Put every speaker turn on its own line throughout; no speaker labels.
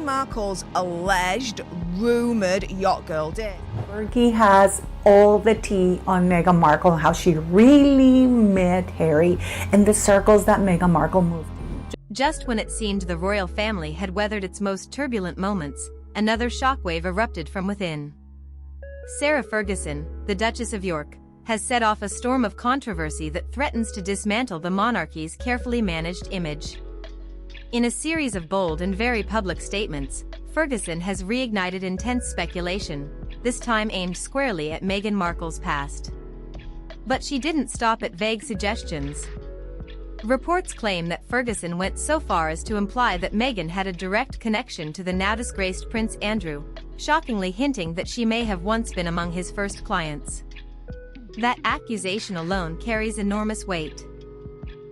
Meghan Markle's alleged, rumoured yacht girl did.
Fergie has all the tea on Meghan Markle, how she really met Harry and the circles that Meghan Markle moved in.
Just when it seemed the royal family had weathered its most turbulent moments, another shockwave erupted from within. Sarah Ferguson, the Duchess of York, has set off a storm of controversy that threatens to dismantle the monarchy's carefully managed image. In a series of bold and very public statements, Ferguson has reignited intense speculation, this time aimed squarely at Meghan Markle's past. But she didn't stop at vague suggestions. Reports claim that Ferguson went so far as to imply that Meghan had a direct connection to the now-disgraced Prince Andrew, shockingly hinting that she may have once been among his first clients. That accusation alone carries enormous weight.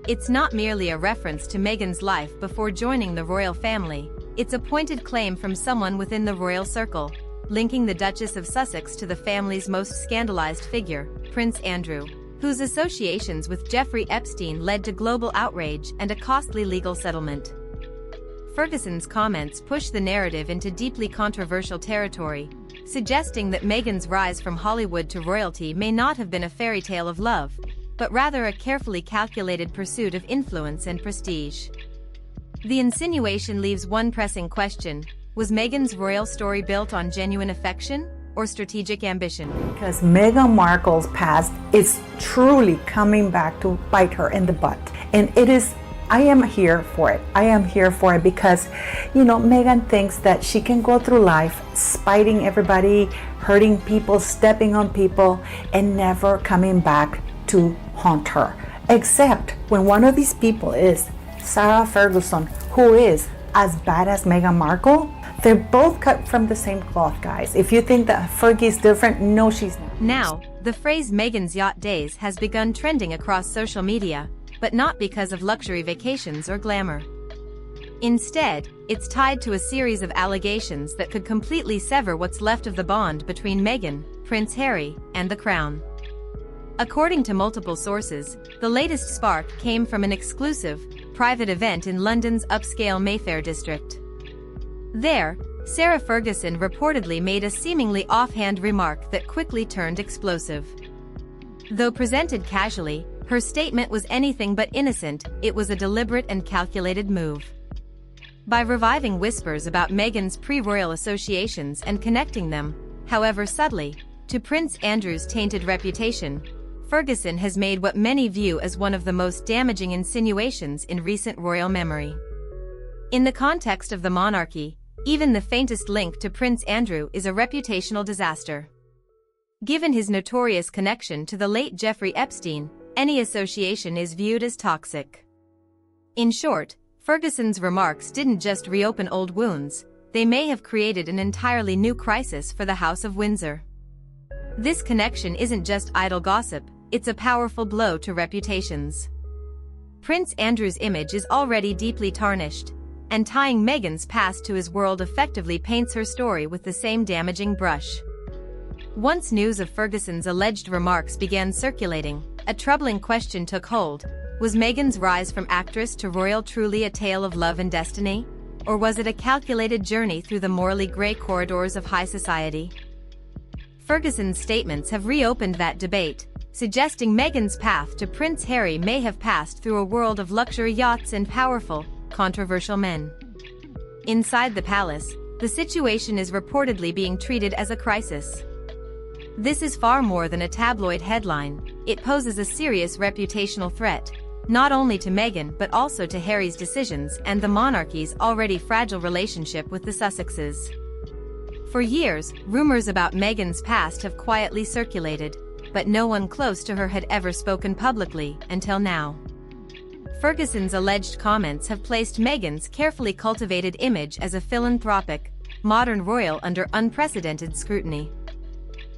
It's not merely a reference to Meghan's life before joining the royal family, it's a pointed claim from someone within the royal circle, linking the Duchess of Sussex to the family's most scandalized figure, Prince Andrew, whose associations with Jeffrey Epstein led to global outrage and a costly legal settlement. Ferguson's comments push the narrative into deeply controversial territory, suggesting that Meghan's rise from Hollywood to royalty may not have been a fairy tale of love, but rather a carefully calculated pursuit of influence and prestige. The insinuation leaves one pressing question: was Meghan's royal story built on genuine affection or strategic ambition?
Because Meghan Markle's past is truly coming back to bite her in the butt. And I am here for it. I am here for it because, Meghan thinks that she can go through life spiting everybody, hurting people, stepping on people, and never coming back to haunt her. Except when one of these people is Sarah Ferguson, who is as bad as Meghan Markle. They're both cut from the same cloth, guys. If you think that Fergie's different, no, she's not.
Now, the phrase Meghan's yacht days has begun trending across social media, but not because of luxury vacations or glamour. Instead, it's tied to a series of allegations that could completely sever what's left of the bond between Meghan, Prince Harry, and the Crown. According to multiple sources, the latest spark came from an exclusive, private event in London's upscale Mayfair district. There, Sarah Ferguson reportedly made a seemingly offhand remark that quickly turned explosive. Though presented casually, her statement was anything but innocent. It was a deliberate and calculated move. By reviving whispers about Meghan's pre-royal associations and connecting them, however subtly, to Prince Andrew's tainted reputation, Ferguson has made what many view as one of the most damaging insinuations in recent royal memory. In the context of the monarchy, even the faintest link to Prince Andrew is a reputational disaster. Given his notorious connection to the late Jeffrey Epstein, any association is viewed as toxic. In short, Ferguson's remarks didn't just reopen old wounds, they may have created an entirely new crisis for the House of Windsor. This connection isn't just idle gossip, it's a powerful blow to reputations. Prince Andrew's image is already deeply tarnished, and tying Meghan's past to his world effectively paints her story with the same damaging brush. Once news of Ferguson's alleged remarks began circulating, a troubling question took hold: was Meghan's rise from actress to royal truly a tale of love and destiny? Or was it a calculated journey through the morally gray corridors of high society? Ferguson's statements have reopened that debate, suggesting Meghan's path to Prince Harry may have passed through a world of luxury yachts and powerful, controversial men. Inside the palace, the situation is reportedly being treated as a crisis. This is far more than a tabloid headline, it poses a serious reputational threat, not only to Meghan but also to Harry's decisions and the monarchy's already fragile relationship with the Sussexes. For years, rumors about Meghan's past have quietly circulated, but no one close to her had ever spoken publicly until now. Ferguson's alleged comments have placed Meghan's carefully cultivated image as a philanthropic, modern royal under unprecedented scrutiny.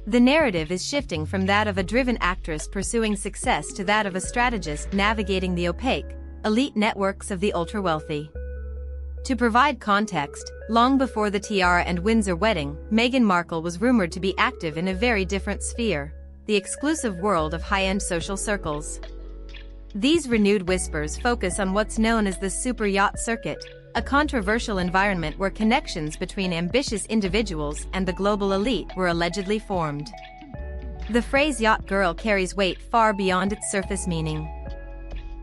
The narrative is shifting from that of a driven actress pursuing success to that of a strategist navigating the opaque, elite networks of the ultra-wealthy. To provide context, long before the tiara and Windsor wedding, Meghan Markle was rumored to be active in a very different sphere, the exclusive world of high-end social circles. These renewed whispers focus on what's known as the super yacht circuit, a controversial environment where connections between ambitious individuals and the global elite were allegedly formed. The phrase yacht girl carries weight far beyond its surface meaning.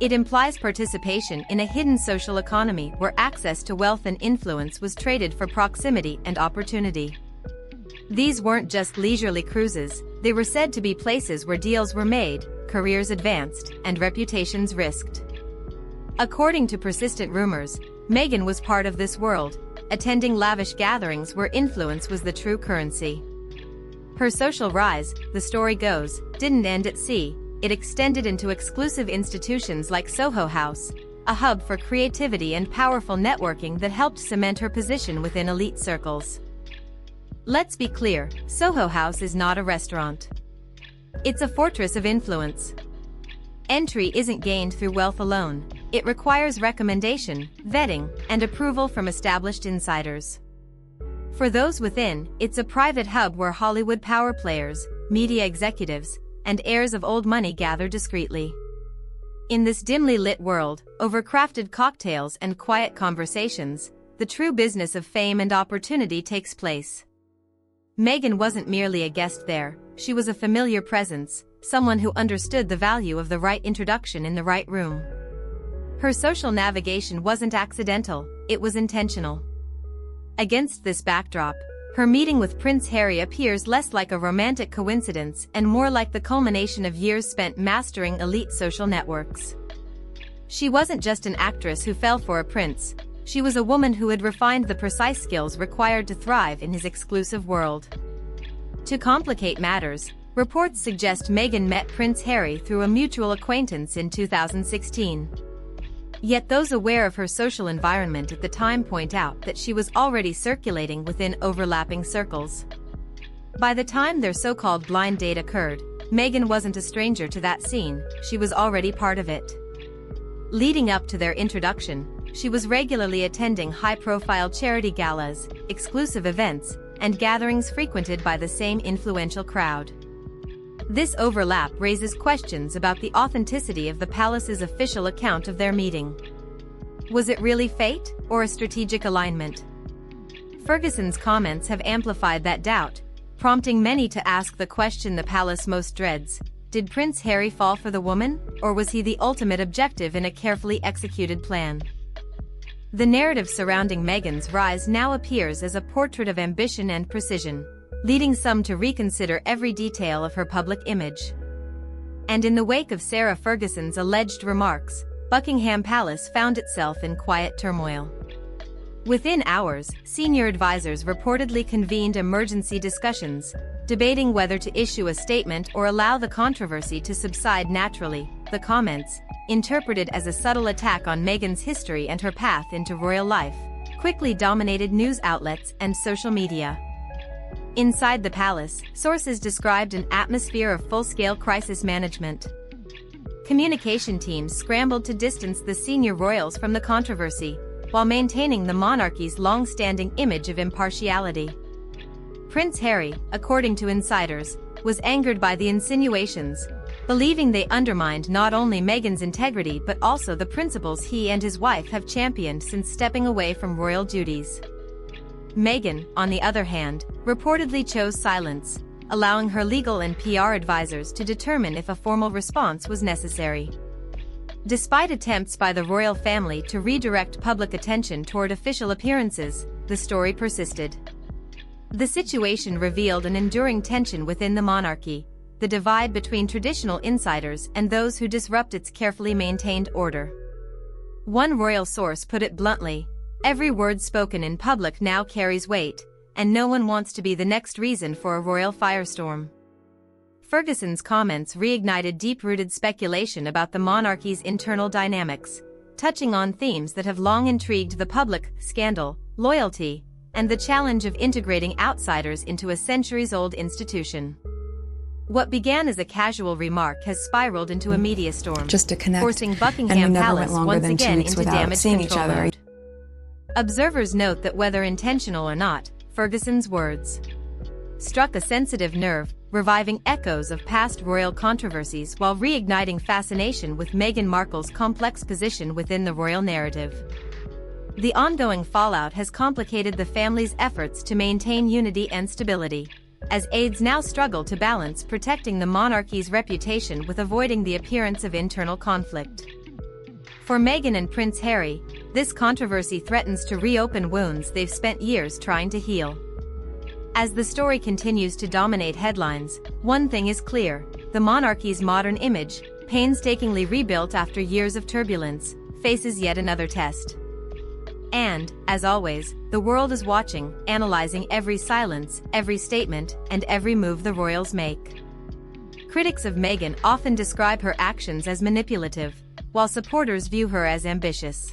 It implies participation in a hidden social economy where access to wealth and influence was traded for proximity and opportunity. These weren't just leisurely cruises, they were said to be places where deals were made, careers advanced, and reputations risked. According to persistent rumors, Meghan was part of this world, attending lavish gatherings where influence was the true currency. Her social rise, the story goes, didn't end at sea, it extended into exclusive institutions like Soho House, a hub for creativity and powerful networking that helped cement her position within elite circles. Let's be clear, Soho House is not a restaurant. It's a fortress of influence. Entry isn't gained through wealth alone, it requires recommendation, vetting, and approval from established insiders. For those within, it's a private hub where Hollywood power players, media executives, and heirs of old money gather discreetly. In this dimly lit world, over crafted cocktails and quiet conversations, the true business of fame and opportunity takes place. Meghan wasn't merely a guest there, she was a familiar presence, someone who understood the value of the right introduction in the right room. Her social navigation wasn't accidental, it was intentional. Against this backdrop, her meeting with Prince Harry appears less like a romantic coincidence and more like the culmination of years spent mastering elite social networks. She wasn't just an actress who fell for a prince, she was a woman who had refined the precise skills required to thrive in his exclusive world. To complicate matters, reports suggest Meghan met Prince Harry through a mutual acquaintance in 2016. Yet those aware of her social environment at the time point out that she was already circulating within overlapping circles. By the time their so-called blind date occurred, Meghan wasn't a stranger to that scene, she was already part of it. Leading up to their introduction, she was regularly attending high-profile charity galas, exclusive events, and gatherings frequented by the same influential crowd. This overlap raises questions about the authenticity of the palace's official account of their meeting. Was it really fate, or a strategic alignment? Ferguson's comments have amplified that doubt, prompting many to ask the question the palace most dreads: did Prince Harry fall for the woman, or was he the ultimate objective in a carefully executed plan? The narrative surrounding Meghan's rise now appears as a portrait of ambition and precision, leading some to reconsider every detail of her public image. And in the wake of Sarah Ferguson's alleged remarks, Buckingham Palace found itself in quiet turmoil. Within hours, senior advisors reportedly convened emergency discussions, debating whether to issue a statement or allow the controversy to subside naturally. The comments, interpreted as a subtle attack on Meghan's history and her path into royal life, quickly dominated news outlets and social media. Inside the palace, sources described an atmosphere of full-scale crisis management. Communication teams scrambled to distance the senior royals from the controversy, while maintaining the monarchy's long-standing image of impartiality. Prince Harry, according to insiders, was angered by the insinuations, believing they undermined not only Meghan's integrity but also the principles he and his wife have championed since stepping away from royal duties. Meghan, on the other hand, reportedly chose silence, allowing her legal and PR advisors to determine if a formal response was necessary. Despite attempts by the royal family to redirect public attention toward official appearances, the story persisted. The situation revealed an enduring tension within the monarchy, the divide between traditional insiders and those who disrupt its carefully maintained order. One royal source put it bluntly: every word spoken in public now carries weight, and no one wants to be the next reason for a royal firestorm. Ferguson's comments reignited deep-rooted speculation about the monarchy's internal dynamics, touching on themes that have long intrigued the public: scandal, loyalty, and the challenge of integrating outsiders into a centuries-old institution. What began as a casual remark has spiraled into a media storm,
just to connect,
forcing Buckingham Palace once again into damage control mode. Observers note that whether intentional or not, Ferguson's words struck a sensitive nerve, reviving echoes of past royal controversies while reigniting fascination with Meghan Markle's complex position within the royal narrative. The ongoing fallout has complicated the family's efforts to maintain unity and stability, as aides now struggle to balance protecting the monarchy's reputation with avoiding the appearance of internal conflict. For Meghan and Prince Harry, this controversy threatens to reopen wounds they've spent years trying to heal. As the story continues to dominate headlines, one thing is clear: the monarchy's modern image, painstakingly rebuilt after years of turbulence, faces yet another test. And, as always, the world is watching, analyzing every silence, every statement, and every move the royals make. Critics of Meghan often describe her actions as manipulative, while supporters view her as ambitious.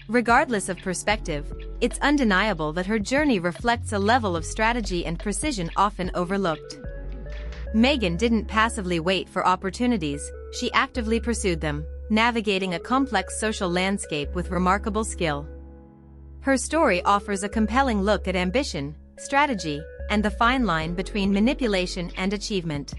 Regardless of perspective, it's undeniable that her journey reflects a level of strategy and precision often overlooked. Meghan didn't passively wait for opportunities, she actively pursued them, navigating a complex social landscape with remarkable skill. Her story offers a compelling look at ambition, strategy, and the fine line between manipulation and achievement.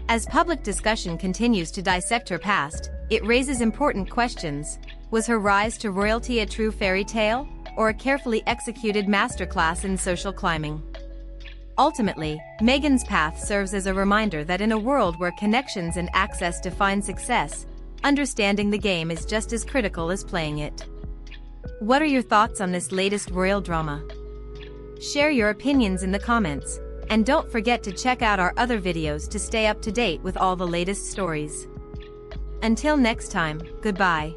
As public discussion continues to dissect her past, it raises important questions. Was her rise to royalty a true fairy tale, or a carefully executed masterclass in social climbing? Ultimately, Meghan's path serves as a reminder that in a world where connections and access define success, understanding the game is just as critical as playing it. What are your thoughts on this latest royal drama? Share your opinions in the comments, and don't forget to check out our other videos to stay up to date with all the latest stories. Until next time, goodbye.